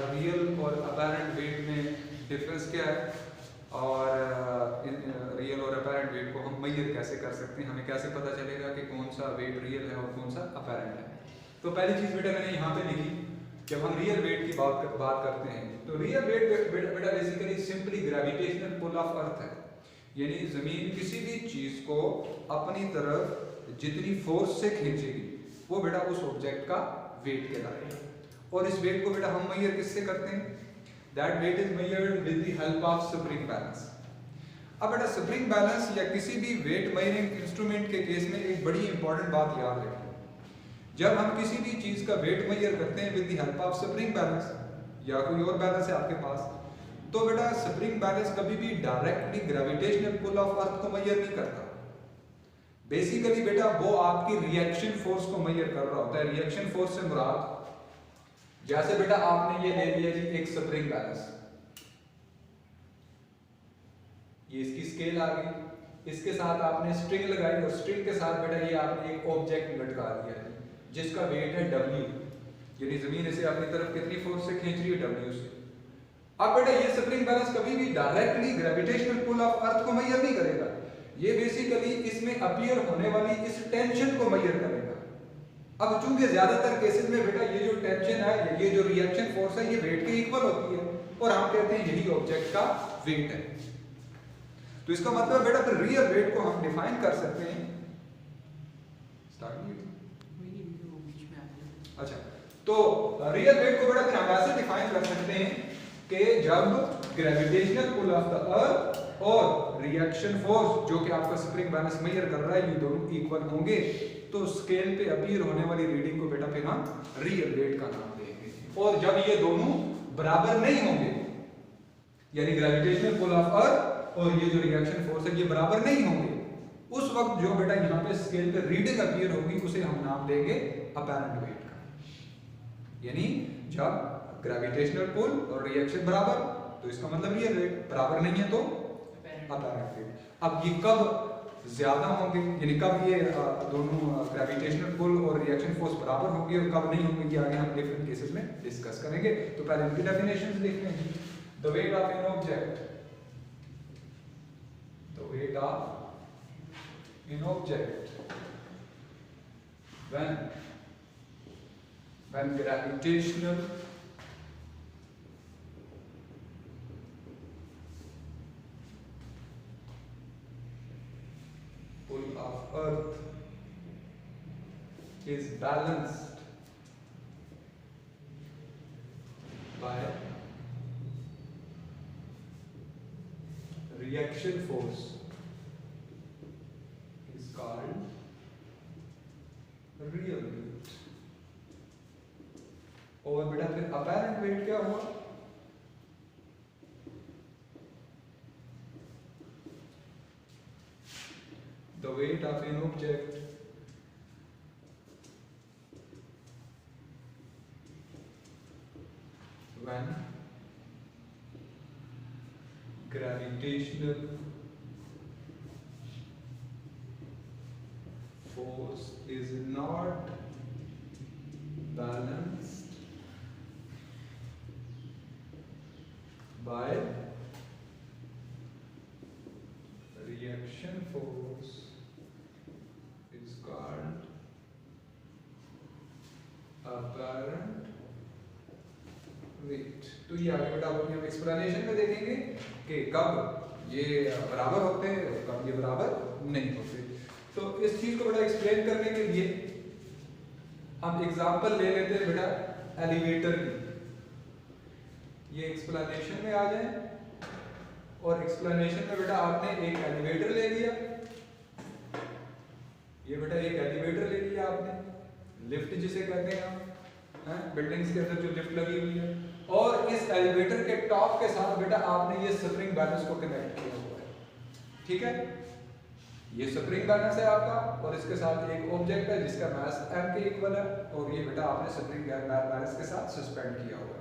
Real और apparent wait में difference क्या है, और रियल और अपैरेंट वेट को हम मेजर कैसे कर सकते हैं, हमें कैसे पता चलेगा कि कौन सा वेट रियल है और कौन सा अपैरेंट है। तो पहली चीज़ बेटा मैंने यहाँ पे लिखी, जब हम रियल वेट की बात करते हैं तो रियल वेट बेटा basically simply gravitational pull of earth है, यानी ज़मीन किसी भी चीज़ को अपनी तरफ जितनी फोर्स से खींचेगी वो बेटा उस ऑब्जेक्ट का वेट कहलाएगा। और इस वेट को बेटा हम मेजर किससे करते हैं, that weight is measured with the help of spring balance. अब बेटा स्प्रिंग बैलेंस या किसी भी वेट मेजरिंग इंस्ट्रूमेंट के केस में एक बड़ी इंपॉर्टेंट बात याद रखें, जब हम किसी भी चीज का वेट मेजर करते हैं with the help of spring balance या कोई और बैलेंस है आपके पास, तो बेटा स्प्रिंग बैलेंस कभी भी directly gravitational pull of earth को मेजर नहीं करता। बेसिकली बेटा वो आपकी रिएक्शन फोर्स को मेजर कर रहा होता है। रिएक्शन फोर्स से मुराद, जैसे बेटा आपने ये ले लिया जी एक स्प्रिंग बैलेंस, ये इसकी स्केल आ गई, इसके साथ आपने स्ट्रिंग लगाई और स्ट्रिंग के साथ बेटा ये आपने एक ऑब्जेक्ट लटका दिया जिसका वेट है W, यानी जमीन इसे अपनी तरफ कितनी फोर्स से खींच रही है, W से। अब बेटा ये स्प्रिंग बैलेंस कभी भी directly gravitational pull of earth को मेजर नहीं करेगा, ये बेसिकली इसमें अपीयर होने वाली इस टेंशन को मेजर करेगा। अब चूंकि ज्यादातर केसेस में बेटा ये जो टेंशन है, ये जो रिएक्शन फोर्स है, ये वेट के इक्वल होती है और हम कहते हैं यही ऑब्जेक्ट का वेट है। तो इसका मतलब बेटा फिर रियल वेट को हम डिफाइन कर सकते हैं। अच्छा, तो रियल वेट को बेटा फिर हम ऐसे डिफाइन कर सकते हैं कि जब gravitational pull of the earth और रिएक्शन फोर्स जो कि आपका स्प्रिंग बैलेंस मेजर कर रहा है, ये दोनों इक्वल होंगे तो स्केल पे अपीयर होने वाली रीडिंग को बेटा फिर हम रियल वेट का नाम देंगे। और जब ये दोनों बराबर नहीं होंगे, यानी ग्रेविटेशनल पुल ऑफ अर्थ और ये जो रिएक्शन फोर्स है ये बराबर नहीं होंगे, उस वक्त जो बेटा यहाँ पे स्केल पे रीडिंग अपीयर होगी उसे हम नाम देंगे अपैरेंट वेट का। यानी जब ग्रेविटेशनल पुल और रिएक्शन बराबर तो इसका मतलब रियल वेट, बराबर नहीं है तो अपैरेंट वेट। अब ये कब ज्यादा होंगे, यानी कब ये दोनों ग्रेविटेशनल पुल और रिएक्शन फोर्स बराबर होंगे और कब नहीं होंगे, ये आगे हम डिफरेंट केसेस में डिस्कस करेंगे। तो पहले इनकी डेफिनेशंस देखते हैं। The weight of an object, the weight of an object when gravitational pull of earth is balanced by reaction force is called real weight। और बेटा फिर अपैरेंट वेट क्या हुआ, the weight of an object when gravitational force is not balanced by reaction force is called apparent weight। तो ये आगे बेटा हम एक्सप्लेनेशन में देखेंगे कि कब ये बराबर होते हैं और कब ये बराबर नहीं होते। तो इस चीज को बेटा एक्सप्लेन करने के लिए हम एग्जांपल ले लेते हैं बेटा एलिवेटर की। ये एक्सप्लेनेशन में आ जाए और एक्सप्लेनेशन में बेटा आपने एक एलिवेटर ले लिया, ये बेटा एक एलिवेटर ले लिया आपने, लिफ्ट जिसे कहते हैं हम, बिल्डिंग्स के अंदर जो लिफ्ट लगी हुई है, और इस एलिवेटर के टॉप के साथ बेटा आपने ये स्प्रिंग बैलेंस को कनेक्ट किया हुआ है। ठीक है, ये स्प्रिंग बैलेंस है आपका और इसके साथ एक ऑब्जेक्ट है जिसका मास m के इक्वल है और ये बेटा आपने स्प्रिंग बैलेंस के साथ सस्पेंड किया हुआ है।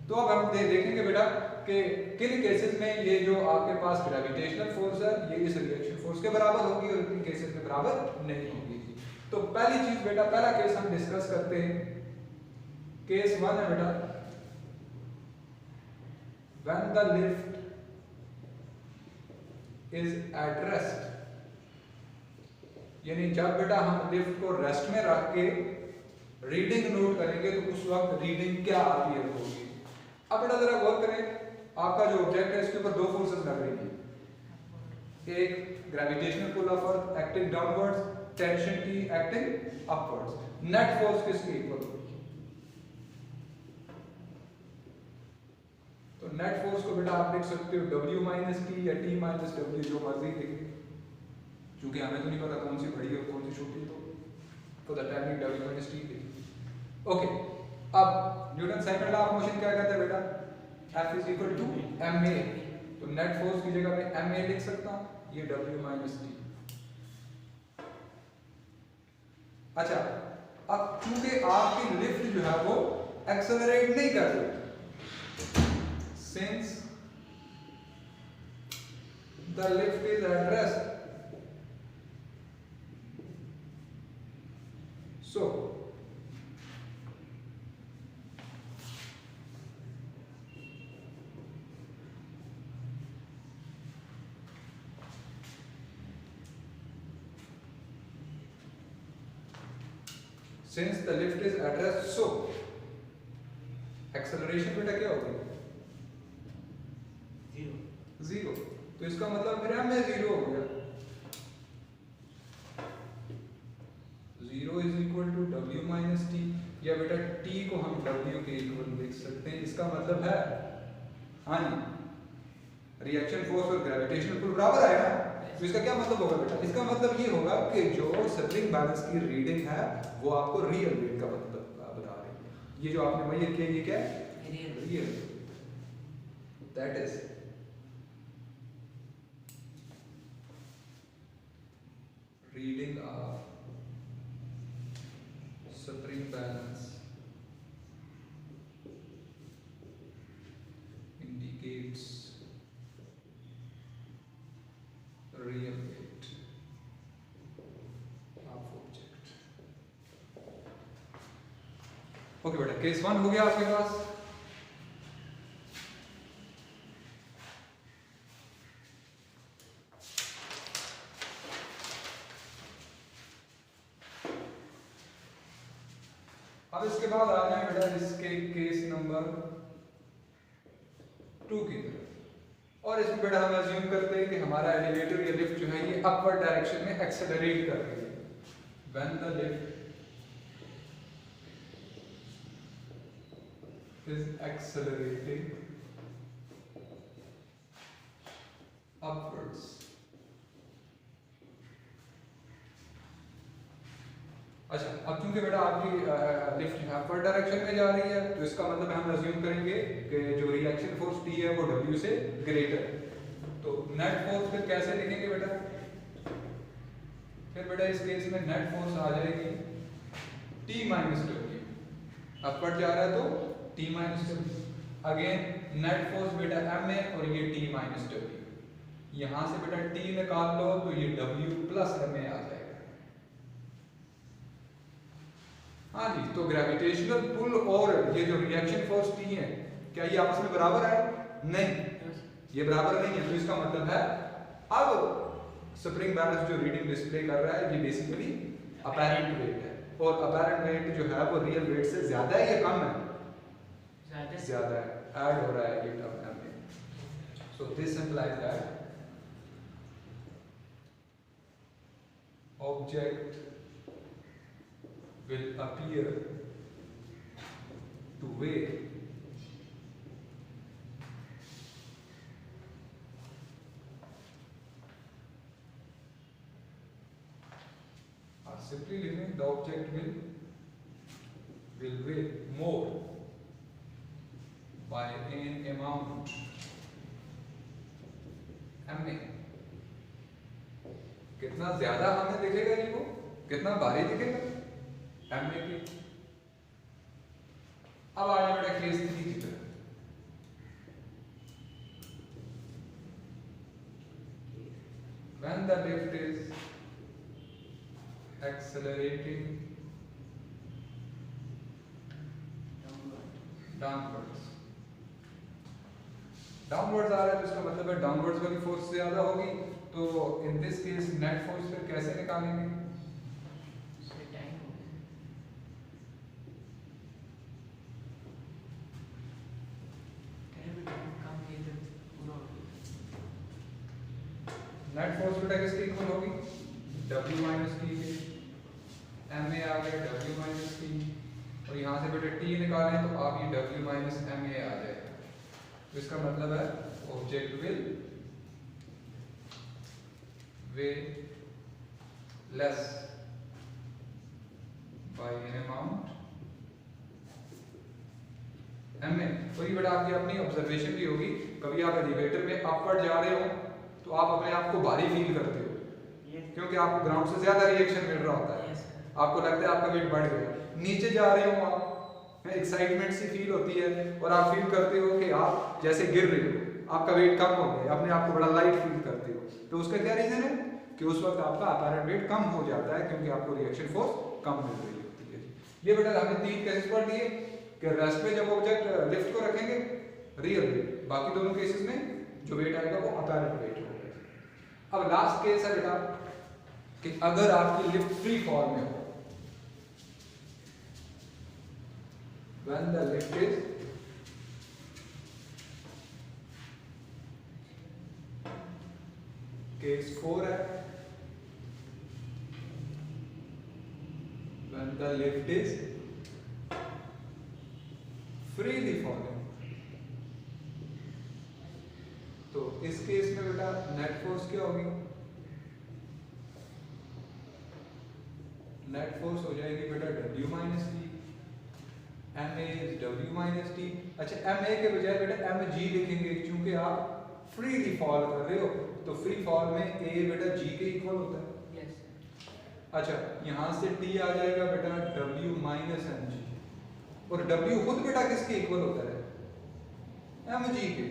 तो अब हम देखेंगे बेटा कि किन केसेस में ये जो आपके पास ग्रेविटेशनल फोर्स है ये इस रिएक्शन फोर्स के बराबर होगी और किन केसेस में बराबर नहीं होगी। तो पहली चीज बेटा, पहला केस हम डिस्कस करते हैं, केस 1 है बेटा when the lift is at rest, यानी जब बेटा हम लिफ्ट को रेस्ट में रख के रीडिंग नोट करेंगे तो उस वक्त रीडिंग क्या अपीयर होगी। अब बेटा जरा गौर करें, आपका जो ऑब्जेक्ट है इसके ऊपर दो फोर्सेस लग रही हैं, एक gravitational pull of earth acting downwards, tension T acting upwards. Net force किसके इक्वल होगी? तो नेट फोर्स को बेटा आप लिख सकते हो W माइनस T या T माइनस W, जो मर्जी लिखें, क्योंकि हमें तो नहीं पता कौन सी बड़ी है और कौन सी छोटी है, तो the time W minus T लिखें। ओके, अब Newton second law of motion क्या कहता है बेटा? F is equal to ma, तो नेट फोर्स की जगह पे ma लिख सकता हूं, ये W माइनस T। अच्छा, अब क्योंकि आपकी लिफ्ट जो है वो एक्सेलरेट नहीं कर रही, since the lift is at rest, so since the lift is at rest, so acceleration बेटा क्या होगी? जीरो। तो इसका मतलब मेरा में जीरो हो गया। Zero is equal to W minus T, या बेटा T को हम W के इक्वल लिख सकते हैं। इसका मतलब है, हाँ जी, रिएक्शन फोर्स और ग्रेविटेशनल पुल बराबर आएगा। तो इसका क्या मतलब होगा बेटा? इसका मतलब ये होगा कि जो स्प्रिंग बैलेंस की रीडिंग है वो आपको रियल वेट का बता रही है। ये जो आपने मेजर किया, ये क्या है? Real. That is reading of spring balance indicates real weight of object। Okay बेटा, केस 1 हो गया आपके पास। अब इसके बाद आ जाए बेटा इसके केस नंबर 2 की तरफ, और इसमें बेटा हम अज्यूम करते हैं कि हमारा एलिवेटर या लिफ्ट जो है ये अपवर्ड डायरेक्शन में एक्सेलरेट कर रही है। When the lift is accelerating upwards. अच्छा, अब चूंकि बेटा आपकी लिफ्ट अपवर्ड डायरेक्शन में जा रही है, तो इसका मतलब हम अज्यूम करेंगे कि जो रिएक्शन फोर्स T है वो W से ग्रेटर है। तो नेट फोर्स फिर कैसे लिखेंगे बेटा? फिर बेटा इस केस में नेट फोर्स आ जाएगी T माइनस W, अपवर्ड जा रहा है तो T minus W। Again net force बेटा M है और ये T माइनस W, यहां से बेटा T निकाल लो तो ये W प्लस MA आ जाएगा। हाँ जी, तो ग्रेविटेशनल पुल और ये जो रिएक्शन फोर्स T है, क्या ये आपस में बराबर है? नहीं, ये बराबर नहीं है। तो इसका मतलब है अब स्प्रिंग बैलेंस जो रीडिंग डिस्प्ले कर रहा है ये बेसिकली अपैरेंट वेट है, और अपैरेंट वेट जो है वो रियल वेट से ज्यादा है या कम है? ज्यादा है, ऐड हो रहा है ये टर्म में। So this implies that object will appear to weigh or simply living the object will weigh more by an amount ma। कितना ज्यादा हमें दिखेगा ये, वो कितना भारी दिखेगा MA की। अब आ जाए बेटा केस 3 की तरफ। When the lift is accelerating downwards, downwards आ रहा है तो इसका मतलब है डाउनवर्ड्स वाली फोर्स ज़्यादा होगी, तो in this case net force फिर कैसे निकालेंगे? नेट फोर्स बेटा किसके इक्वल होगी? W माइनस टी के, एम ए आ गया W माइनस टी, और यहाँ से बेटा T निकालें तो आप ये W माइनस एम ए आ जाएगा। तो इसका मतलब है object will weigh less by an amount M A. तो ये बेटा आपकी अपनी ऑब्जर्वेशन भी होगी, कभी आप एलिवेटर में अपवर्ड जा रहे हो तो आप अपने आप को भारी फील करते हो, क्योंकि आपको ग्राउंड से ज्यादा रिएक्शन मिल रहा होता है, आपको लगता है आपका वेट बढ़ गया। नीचे जा रहे हो आप, एक्साइटमेंट सी फील होती है और आप फील करते हो कि आप जैसे गिर रहे हो, आपका वेट कम हो गया, अपने आप को बड़ा लाइट फील करते हो। तो उसका क्या रीजन है कि उस वक्त आपका अपैरेंट वेट कम हो जाता है, क्योंकि आपको रिएक्शन फोर्स कम मिल रही होती है। ये बेटा हमने 3 केसेस पढ़ लिए कि रेस्ट में जब ऑब्जेक्ट लिफ्ट को रखेंगे रियल वेट, बाकी दोनों केसेस में जो वेट आएगा वो अपैरेंट वेट होगा। अब लास्ट केस है बेटा कि अगर आपकी लिफ्ट फ्री फॉल में हो, when the lift is case 4 है, when the lift is freely falling, तो इस केस में बेटा नेट फोर्स क्या होगी? नेट फोर्स हो जाएगी बेटा W minus T, M A is W minus T. अच्छा, एम ए के बजाय बेटा एम जी लिखेंगे, क्योंकि आप फ्रीली फॉल कर रहे हो, तो फ्री फॉल में ए बेटा जी के इक्वल होता है। yes. अच्छा, यहाँ से टी आ जाएगा बेटा W माइनस एम जी, और W खुद बेटा किसके इक्वल होता है? एम जी के।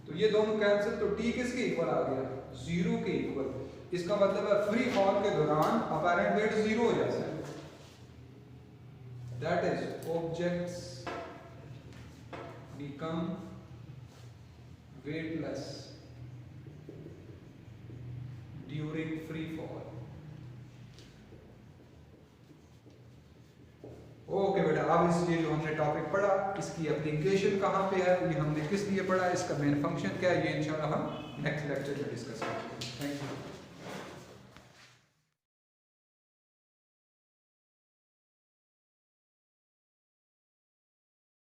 तो ये दोनों कैंसिल, तो टी किसके इक्वल आ गया? 0 के इक्वल। इसका मतलब है फ्री फॉल के दौरान अपैरेंट वेट 0 हो जाता है। That is, objects become weightless during free fall. Okay बेटा, अब इस ये जो हमने टॉपिक पढ़ा, इसकी एप्लीकेशन कहाँ पे है, ये हमने किस लिए पढ़ा, इसका मेन फंक्शन क्या है, ये इंशाल्लाह हम नेक्स्ट लेक्चर में डिस्कस करेंगे। Thank you.